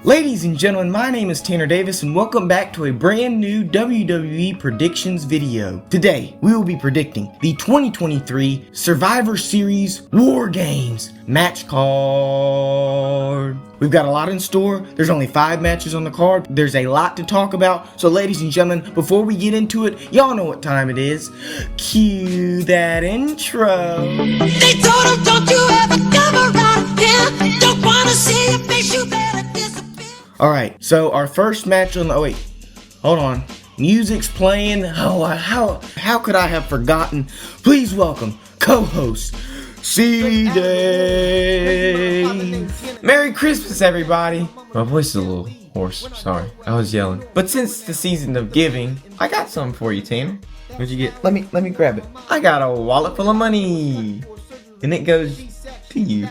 Ladies and gentlemen, my name is Tanner Davis and welcome back to a brand new WWE predictions video. Today, we will be predicting the 2023 Survivor Series War Games match card. We've got a lot in store. There's only 5 matches on the card. There's a lot to talk about. So ladies and gentlemen, before we get into it, y'all know what time it is. Cue that intro. They told him, don't you ever come around here. Don't wanna see your face, you better disappear. Alright, so our first match on the... Oh wait, hold on. Music's playing. Oh, how could I have forgotten? Please welcome co-host C-Dave. Merry Christmas, everybody. My voice is a little hoarse. Sorry, I was yelling. But since it's the season of giving, I got something for you, Tanner. What'd you get? Let me grab it. I got a wallet full of money, and it goes to you.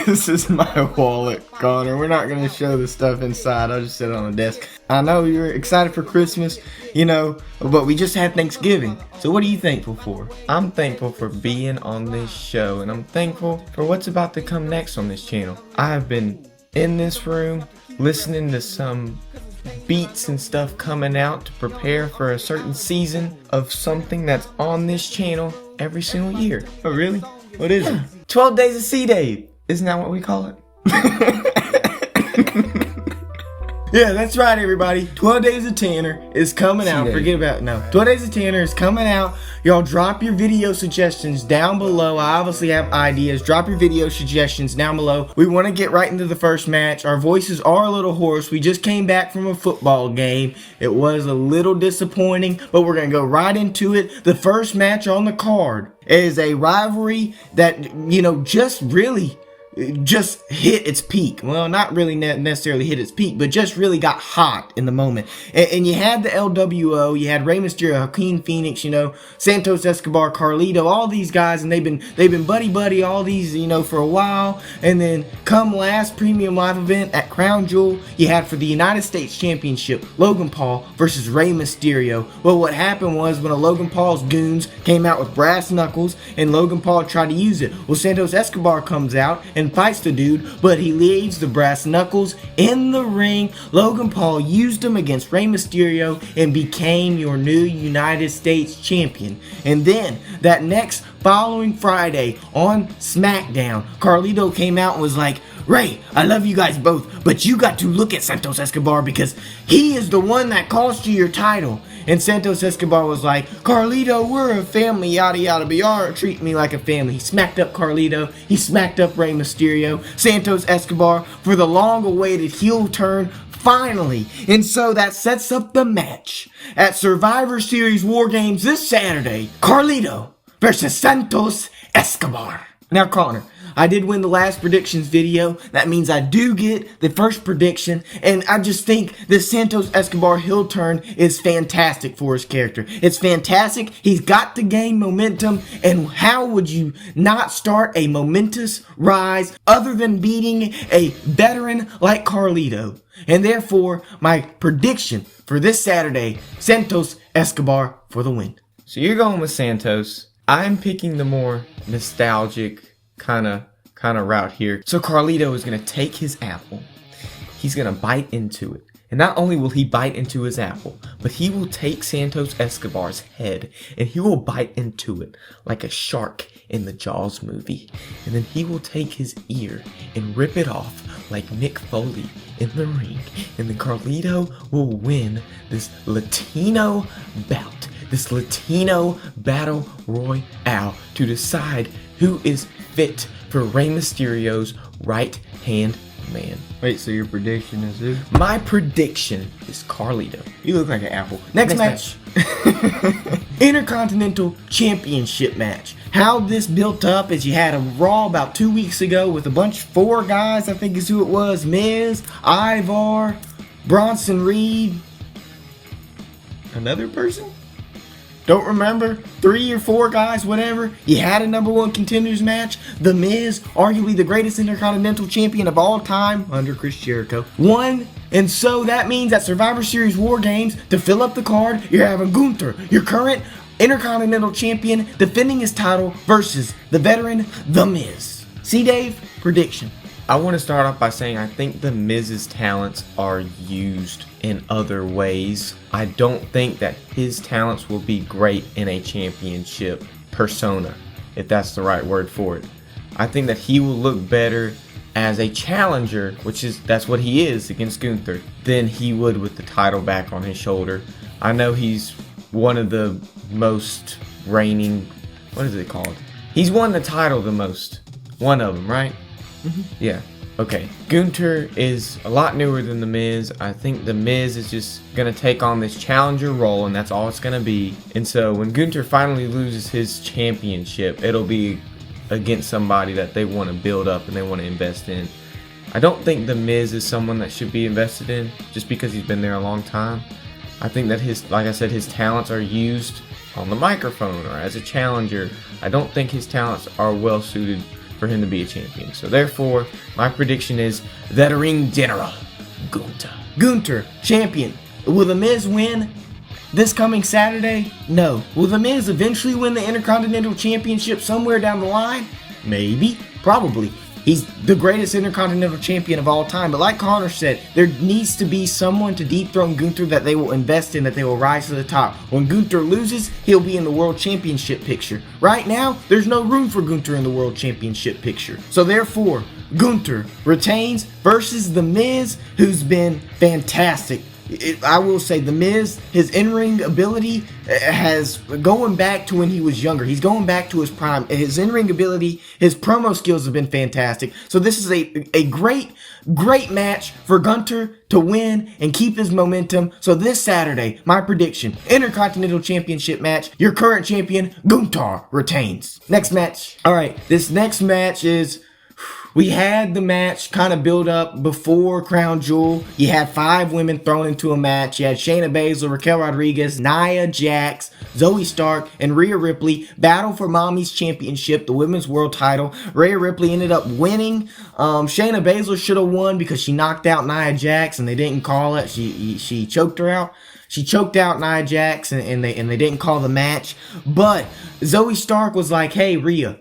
This is my wallet, Connor. We're not going to show the stuff inside. I'll just sit it on the desk. I know you're excited for Christmas, you know, but we just had Thanksgiving. So what are you thankful for? I'm thankful for being on this show, and I'm thankful for what's about to come next on this channel. I have been in this room listening to some beats and stuff coming out to prepare for a certain season of something that's on this channel every single year. Oh, really? What is it? 12 Days of C-Dave. Isn't that what we call it? Yeah, that's right, everybody. 12 Days of Tanner is coming out. Forget about it. No. 12 Days of Tanner is coming out. Y'all drop your video suggestions down below. I obviously have ideas. Drop your video suggestions down below. We want to get right into the first match. Our voices are a little hoarse. We just came back from a football game. It was a little disappointing, but we're going to go right into it. The first match on the card is a rivalry that, you know, just hit its peak. Well, not really necessarily hit its peak, but just really got hot in the moment. And you had the LWO, you had Rey Mysterio, Joaquin Phoenix, you know, Santos, Escobar, Carlito, all these guys, and they've been buddy all these, you know, for a while. And then come last premium live event at Crown Jewel, you had for the United States Championship, Logan Paul versus Rey Mysterio. Well, what happened was when Logan Paul's goons came out with brass knuckles and Logan Paul tried to use it. Well, Santos Escobar comes out and fights the dude, but he leaves the brass knuckles in the ring. Logan Paul used them against Rey Mysterio and became your new United States champion. And then that next following Friday on SmackDown, Carlito came out and was like, Ray, I love you guys both, but you got to look at Santos Escobar because he is the one that cost you your title. And Santos Escobar was like, Carlito, we're a family, yada yada, but y'all aren't treating me like a family. He smacked up Carlito, he smacked up Rey Mysterio, Santos Escobar for the long-awaited heel turn, finally. And so that sets up the match at Survivor Series War Games this Saturday. Carlito versus Santos Escobar. Now, Connor, I did win the last predictions video. That means I do get the first prediction. And I just think this Santos Escobar heel turn is fantastic for his character. It's fantastic. He's got to gain momentum. And how would you not start a momentous rise other than beating a veteran like Carlito? And therefore, my prediction for this Saturday, Santos Escobar for the win. So you're going with Santos. I'm picking the more nostalgic kind of route here. So Carlito is going to take his apple. He's going to bite into it. And not only will he bite into his apple, but he will take Santos Escobar's head and he will bite into it like a shark in the Jaws movie. And then he will take his ear and rip it off like Mick Foley in the ring. And then Carlito will win this Latino bout. This Latino battle royale to decide who is fit for Rey Mysterio's right-hand man. Wait, so your prediction is who? My prediction is Carlito. You look like an apple. Next match. Intercontinental Championship match. How this built up is you had a Raw about 2 weeks ago with a bunch, 4 guys, I think is who it was. Miz, Ivar, Bronson Reed. Another person? Don't remember, 3 or 4 guys, whatever. You had a #1 contenders match. The Miz, arguably the greatest Intercontinental Champion of all time, under Chris Jericho, won. And so that means that Survivor Series War Games, to fill up the card, you're having Gunther, your current Intercontinental Champion, defending his title versus the veteran, The Miz. C. Dave, prediction. I want to start off by saying I think the Miz's talents are used in other ways. I don't think that his talents will be great in a championship persona, if that's the right word for it. I think that he will look better as a challenger, that's what he is against Gunther, than he would with the title back on his shoulder. I know he's one of the most reigning, what is it called? He's won the title the most. One of them, right? Mm-hmm. Yeah. Okay. Gunther is a lot newer than The Miz. I think The Miz is just going to take on this challenger role, and that's all it's going to be. And so when Gunther finally loses his championship, it'll be against somebody that they want to build up and they want to invest in. I don't think The Miz is someone that should be invested in just because he's been there a long time. I think that like I said, his talents are used on the microphone or as a challenger. I don't think his talents are well suited for him to be a champion. So therefore, my prediction is the Ring General, Gunther. Gunther, champion. Will The Miz win this coming Saturday? No. Will The Miz eventually win the Intercontinental Championship somewhere down the line? Maybe. Probably. He's the greatest Intercontinental Champion of all time. But like Connor said, there needs to be someone to dethrone Gunther that they will invest in, that they will rise to the top. When Gunther loses, he'll be in the World Championship picture. Right now, there's no room for Gunther in the World Championship picture. So therefore, Gunther retains versus The Miz, who's been fantastic. I will say The Miz, his in-ring ability has going back to when he was younger. He's going back to his prime. His in-ring ability, his promo skills have been fantastic. So this is a great match for Gunther to win and keep his momentum. So this Saturday, my prediction, Intercontinental Championship match, your current champion, Gunther, retains. Next match. All right, this next match is... We had the match kind of build up before Crown Jewel. You had 5 women thrown into a match. You had Shayna Baszler, Raquel Rodriguez, Nia Jax, Zoey Stark, and Rhea Ripley battle for Mommy's Championship, the Women's World Title. Rhea Ripley ended up winning. Shayna Baszler should have won because she knocked out Nia Jax and they didn't call it. She choked her out. She choked out Nia Jax and they didn't call the match. But Zoey Stark was like, hey, Rhea,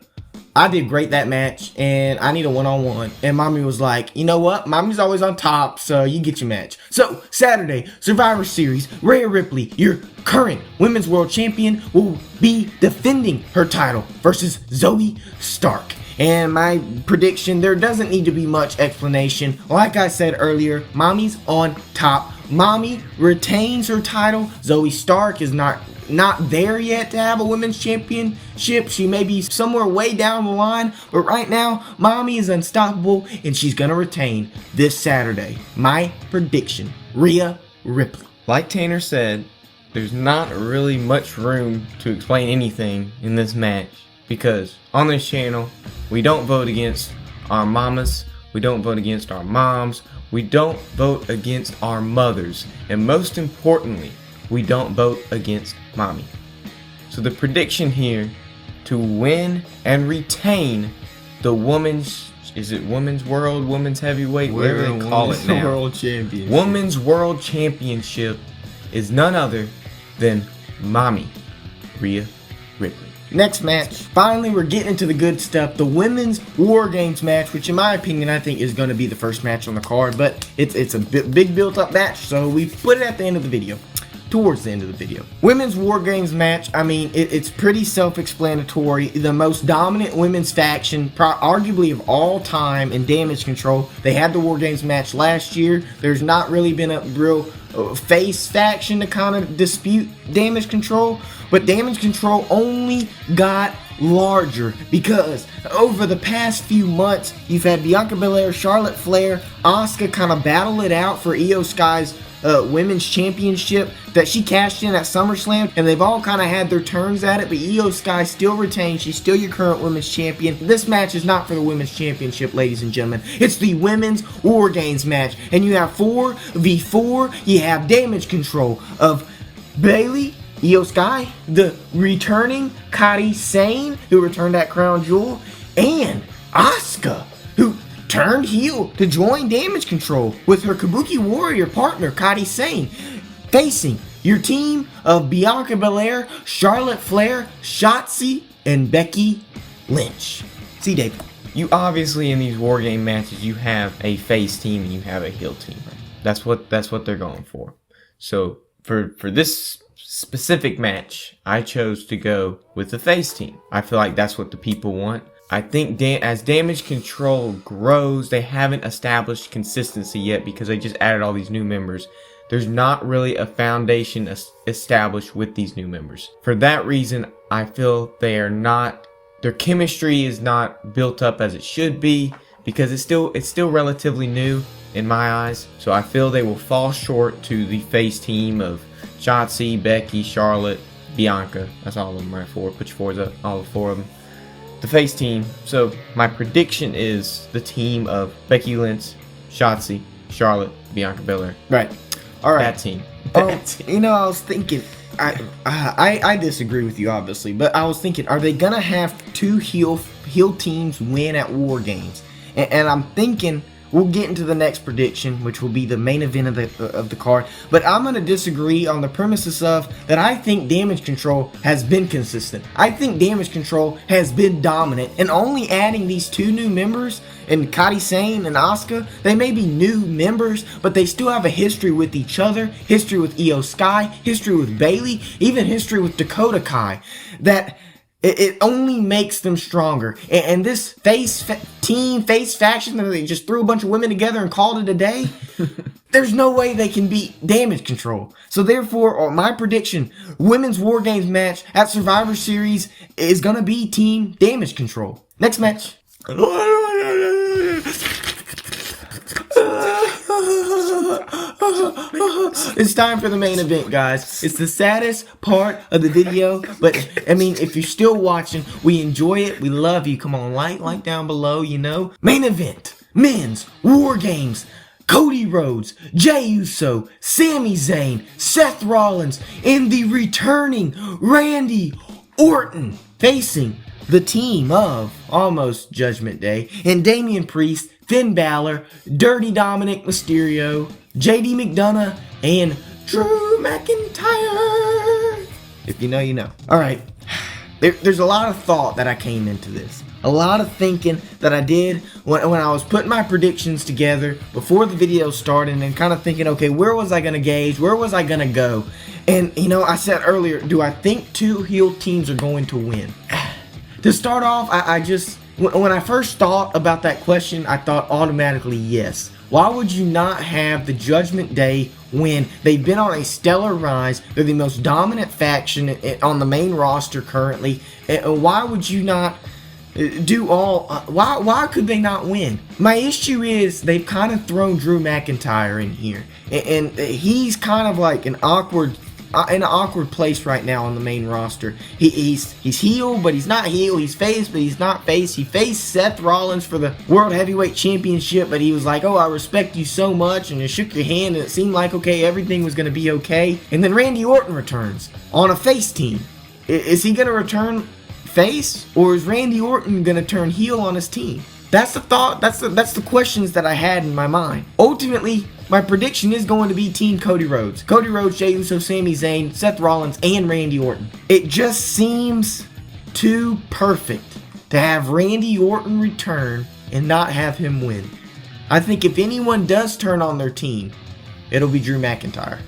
I did great that match, and I need a one-on-one. And Mommy was like, you know what? Mommy's always on top, so you get your match. So, Saturday, Survivor Series, Rhea Ripley, your current Women's World Champion, will be defending her title versus Zoey Stark. And my prediction, there doesn't need to be much explanation. Like I said earlier, Mommy's on top. Mommy retains her title. Zoey Stark is not there yet to have a women's championship. She may be somewhere way down the line, but right now, Mommy is unstoppable, and she's gonna retain this Saturday. My prediction, Rhea Ripley. Like Tanner said, there's not really much room to explain anything in this match, because on this channel, we don't vote against our mamas, we don't vote against our moms, we don't vote against our mothers, and most importantly, we don't vote against Mommy. So the prediction here, to win and retain the women's, is it women's world, women's heavyweight, whatever they call it now, World Championship. Women's World Championship is none other than Mommy, Rhea Ripley. Next match, finally we're getting into the good stuff, the Women's Wargames match, which in my opinion I think is going to be the first match on the card, but it's a big built up match, so we put it at the end of the video. Towards the end of the video. Women's War Games match, I mean, it's pretty self-explanatory. The most dominant women's faction, arguably of all time in Damage Control. They had the War Games match last year. There's not really been a real face faction to kind of dispute Damage Control. But Damage Control only got larger because over the past few months, you've had Bianca Belair, Charlotte Flair, Asuka kind of battle it out for Io Sky's women's championship that she cashed in at SummerSlam, and they've all kind of had their turns at it, but Io Sky still retains. She's still your current women's champion. This match is not for the women's championship, ladies and gentlemen. It's the Women's War Games match, and you have 4v4. You have Damage Control of Bayley, Io Sky, the returning Kairi Sane, who returned at Crown Jewel, and Asuka, who turned heel to join Damage Control with her Kabuki Warrior partner, Kairi Sane, facing your team of Bianca Belair, Charlotte Flair, Shotzi, and Becky Lynch. See, David. you obviously in these War Game matches, you have a face team and you have a heel team. That's what they're going for. So for this specific match, I chose to go with the face team. I feel like that's what the people want. I think as Damage Control grows, they haven't established consistency yet because they just added all these new members. There's not really a foundation established with these new members. For that reason, I feel their chemistry is not built up as it should be because it's still relatively new in my eyes. So I feel they will fall short to the face team of Shotzi, Becky, Charlotte, Bianca. That's all of them right for. Put your fours up, all 4 of them. The face team. So my prediction is the team of Becky Lynch, Shotzi, Charlotte, Bianca Belair. Right. All right. That team. You know, I was thinking, I disagree with you obviously, but I was thinking, are they gonna have 2 heel teams win at War Games? And I'm thinking we'll get into the next prediction, which will be the main event of the card. But I'm going to disagree on the premises of that I think Damage Control has been consistent. I think Damage Control has been dominant. And only adding these 2 new members, and Kairi, Sane, and Asuka, they may be new members, but they still have a history with each other, history with Io Sky, history with Bayley, even history with Dakota Kai. That it only makes them stronger. And this face faction that they just threw a bunch of women together and called it a day, there's no way they can beat Damage Control. So therefore, my prediction, Women's War Games match at Survivor Series is going to be Team Damage Control. Next match. It's time for the main event, guys. It's the saddest part of the video, but I mean, if you're still watching, we enjoy it. We love you. Come on, like down below, you know. Main event, Men's War Games. Cody Rhodes, Jey Uso, Sami Zayn, Seth Rollins, and the returning Randy Orton facing the team of Almost Judgment Day and Damian Priest, Finn Balor, Dirty Dominic Mysterio, JD McDonagh, and Drew McIntyre. If you know, you know. Alright, there's a lot of thought that I came into this. A lot of thinking that I did when I was putting my predictions together before the video started and kind of thinking, okay, where was I going to gauge? Where was I going to go? And, you know, I said earlier, do I think 2 heel teams are going to win? To start off, I just, when I first thought about that question, I thought automatically yes. Why would you not have the Judgment Day win? They've been on a stellar rise. They're the most dominant faction on the main roster currently. And why would you not do all, why could they not win? My issue is they've kind of thrown Drew McIntyre in here. And he's kind of like in an awkward place right now on the main roster. He's heel, but he's not heel. He's face, but he's not face. He faced Seth Rollins for the World Heavyweight Championship, but he was like, oh, I respect you so much, and he shook your hand, and it seemed like, okay, everything was going to be okay. And then Randy Orton returns on a face team. Is he going to return face, or is Randy Orton going to turn heel on his team? That's the thought, that's the questions that I had in my mind. Ultimately, my prediction is going to be Team Cody Rhodes. Cody Rhodes, Jey Uso, Sami Zayn, Seth Rollins, and Randy Orton. It just seems too perfect to have Randy Orton return and not have him win. I think if anyone does turn on their team, it'll be Drew McIntyre.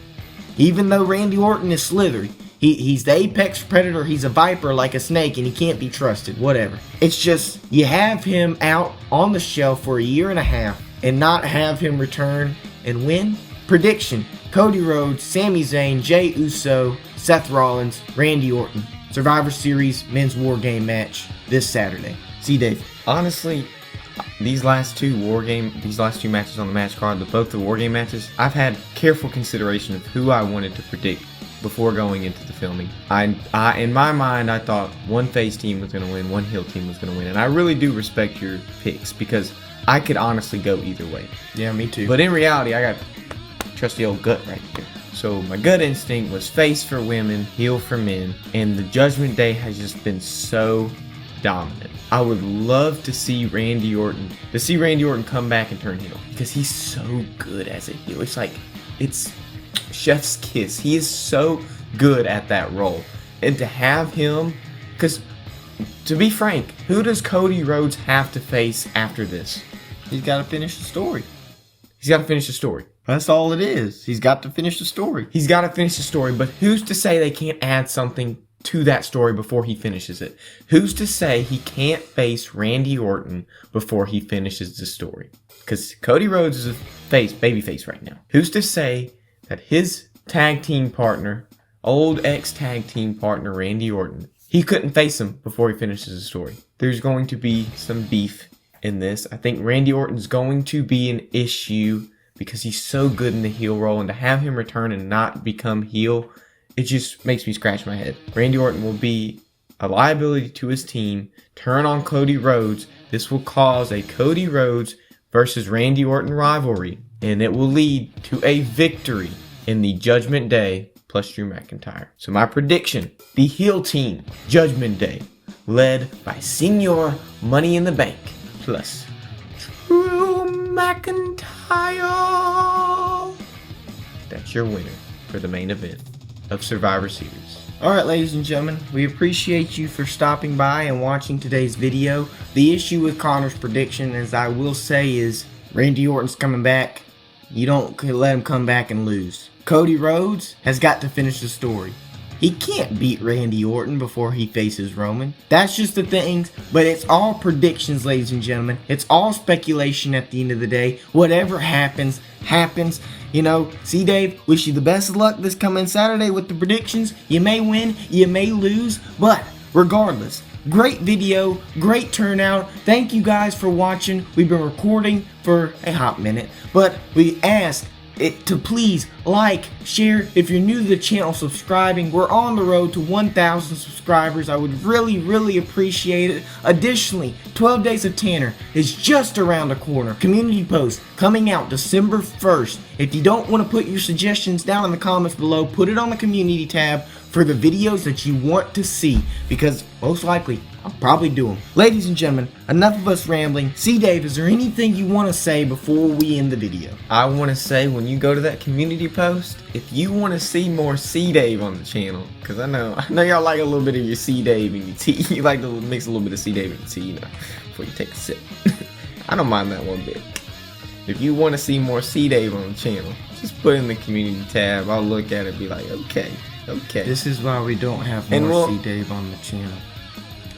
Even though Randy Orton is slithery, he's the apex predator, he's a viper like a snake, and he can't be trusted, whatever. It's just, you have him out on the shelf for a year and a half and not have him return and win? Prediction, Cody Rhodes, Sami Zayn, Jey Uso, Seth Rollins, Randy Orton. Survivor Series Men's War Game match this Saturday. See you, Dave. Honestly, these last two matches on the match card, both the War Game matches, I've had careful consideration of who I wanted to predict before going into the filming. I in my mind, I thought one face team was going to win, one heel team was going to win, and I really do respect your picks because I could honestly go either way. Yeah, me too. But in reality, I got trusty old gut right here. So my gut instinct was face for women, heel for men, and the Judgment Day has just been so dominant. I would love to see Randy Orton come back and turn heel because he's so good as a heel. It's chef's kiss. He is so good at that role, and to have him, because to be frank, who does Cody Rhodes have to face after this? He's got to finish the story. He's got to finish the story. That's all it is. He's got to finish the story. He's got to finish the story, but who's to say they can't add something to that story before he finishes it? Who's to say he can't face Randy Orton before he finishes the story? Because Cody Rhodes is a babyface right now. Who's to say that his tag team partner, old ex-tag team partner Randy Orton, he couldn't face him before he finishes the story? There's going to be some beef in this. I think Randy Orton's going to be an issue because he's so good in the heel role, and to have him return and not become heel, it just makes me scratch my head. Randy Orton will be a liability to his team, turn on Cody Rhodes. This will cause a Cody Rhodes versus Randy Orton rivalry, and it will lead to a victory in the Judgment Day plus Drew McIntyre. So my prediction, the heel team, Judgment Day, led by Señor Money in the Bank plus Drew McIntyre. That's your winner for the main event of Survivor Series. Alright, ladies and gentlemen, we appreciate you for stopping by and watching today's video. The issue with Connor's prediction, as I will say, is Randy Orton's coming back. You don't let him come back and lose. Cody Rhodes has got to finish the story. He can't beat Randy Orton before he faces Roman. That's just the things, but it's all predictions, ladies and gentlemen. It's all speculation at the end of the day. Whatever happens, happens. You know, see, Dave, wish you the best of luck this coming Saturday with the predictions. You may win, you may lose, but regardless, great video, great turnout. Thank you guys for watching. We've been recording for a hot minute, but we ask it to please like, share. If you're new to the channel, subscribing. We're on the road to 1,000 subscribers. I would really appreciate it. Additionally, 12 Days of Tanner is just around the corner. Community post coming out December 1st. If you don't want to put your suggestions down in the comments below, put it on the community tab for the videos that you want to see, because most likely I'll probably do them. Ladies and gentlemen, enough of us rambling. C. Dave, is there anything you want to say before we end the video? I want to say, when you go to that community post, if you want to see more C. Dave on the channel, because I know y'all like a little bit of your C. Dave in your tea. You like to mix a little bit of C. Dave in your tea, you know, before you take a sip. I don't mind that one bit. If you want to see more C. Dave on the channel, just put in the community tab. I'll look at it and be like, okay. This is why we don't have more C. Dave on the channel.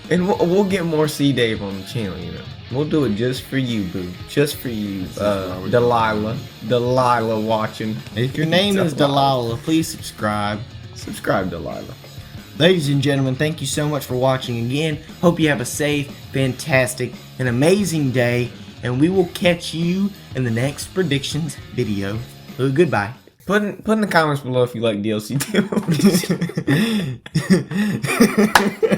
And we'll get more C. Dave on the channel, you know. We'll do it just for you, boo. Just for you, Delilah. Delilah watching. If your name is Delilah, please subscribe. Subscribe, Delilah. Ladies and gentlemen, thank you so much for watching again. Hope you have a safe, fantastic, and amazing day. And we will catch you in the next predictions video. Goodbye. Put in the comments below if you like DLC 2.